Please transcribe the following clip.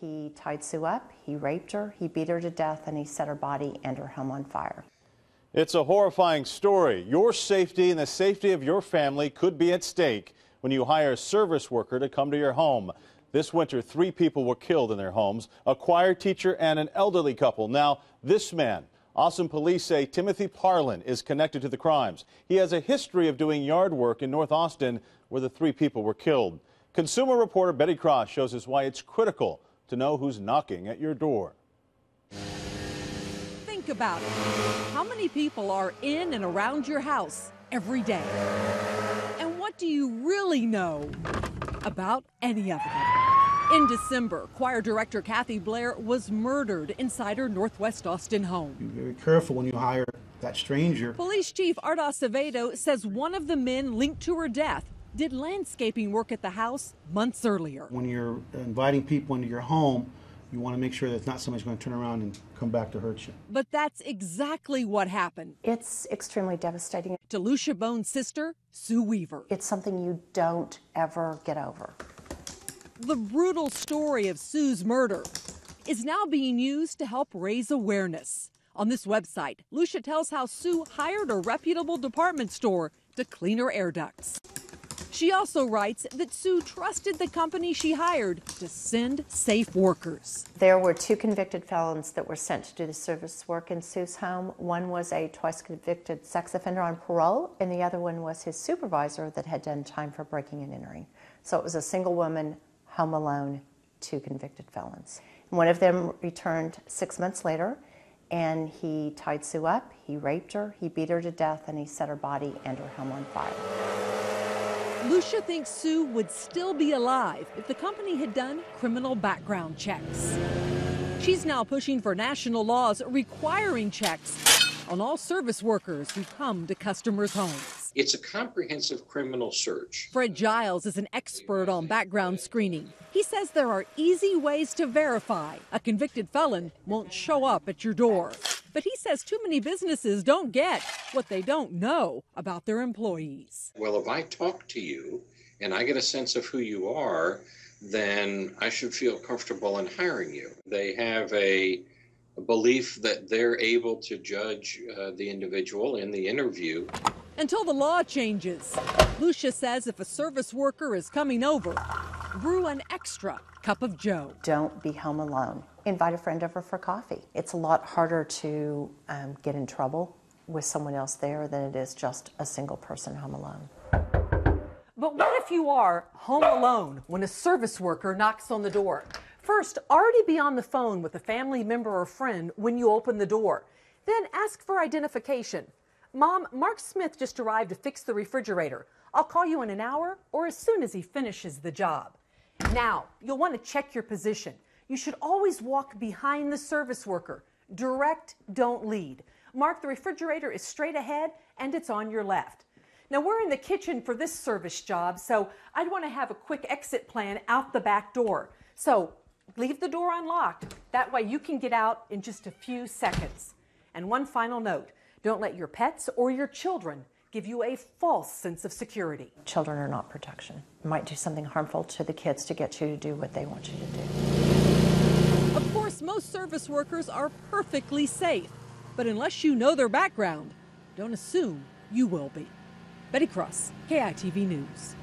he tied Sue up, he raped her, he beat her to death, and he set her body and her home on fire. It's a horrifying story. Your safety and the safety of your family could be at stake when you hire a service worker to come to your home. This winter, 3 people were killed in their homes, a choir teacher and an elderly couple. Now, this man, Austin police say Timothy Parlin, is connected to the crimes. He has a history of doing yard work in North Austin where the 3 people were killed. Consumer reporter Betty Cross shows us why it's critical to know who's knocking at your door. Think about it. How many people are in and around your house every day? And what do you really know about any of them? In December, choir director Kathy Blair was murdered inside her Northwest Austin home. Be very careful when you hire that stranger. Police Chief Art Acevedo says one of the men linked to her death did landscaping work at the house months earlier. When you're inviting people into your home, you want to make sure that not somebody's going to turn around and come back to hurt you. But that's exactly what happened. It's extremely devastating. To Lucia Bone's sister, Sue Weaver. It's something you don't ever get over. The brutal story of Sue's murder is now being used to help raise awareness. On this website, Lucia tells how Sue hired a reputable department store to clean her air ducts. She also writes that Sue trusted the company she hired to send safe workers. There were 2 convicted felons that were sent to do the service work in Sue's home. One was a twice convicted sex offender on parole, and the other one was his supervisor that had done time for breaking and entering. So it was a single woman, home alone, 2 convicted felons. One of them returned 6 months later, and he tied Sue up, he raped her, he beat her to death, and he set her body and her home on fire. Lucia thinks Sue would still be alive if the company had done criminal background checks. She's now pushing for national laws requiring checks on all service workers who come to customers' homes. It's a comprehensive criminal search. Fred Giles is an expert on background screening. He says there are easy ways to verify a convicted felon won't show up at your door. But he says too many businesses don't get what they don't know about their employees. Well, if I talk to you and I get a sense of who you are, then I should feel comfortable in hiring you. They have a belief that they're able to judge the individual in the interview. Until the law changes, Lucia says if a service worker is coming over, brew an extra cup of joe. Don't be home alone. Invite a friend over for coffee. It's a lot harder to get in trouble with someone else there than it is just a single person home alone. But what if you are home alone when a service worker knocks on the door? First, already be on the phone with a family member or friend when you open the door. Then ask for identification. Mom, Mark Smith just arrived to fix the refrigerator. I'll call you in an hour or as soon as he finishes the job. Now, you'll want to check your position. You should always walk behind the service worker. Direct, don't lead. Mark, the refrigerator is straight ahead and it's on your left. Now, we're in the kitchen for this service job, so I'd want to have a quick exit plan out the back door. So leave the door unlocked. That way you can get out in just a few seconds. And one final note, don't let your pets or your children give you a false sense of security. Children are not protection. You might do something harmful to the kids to get you to do what they want you to do. Of course, most service workers are perfectly safe, but unless you know their background, don't assume you will be. Betty Cross, KITV News.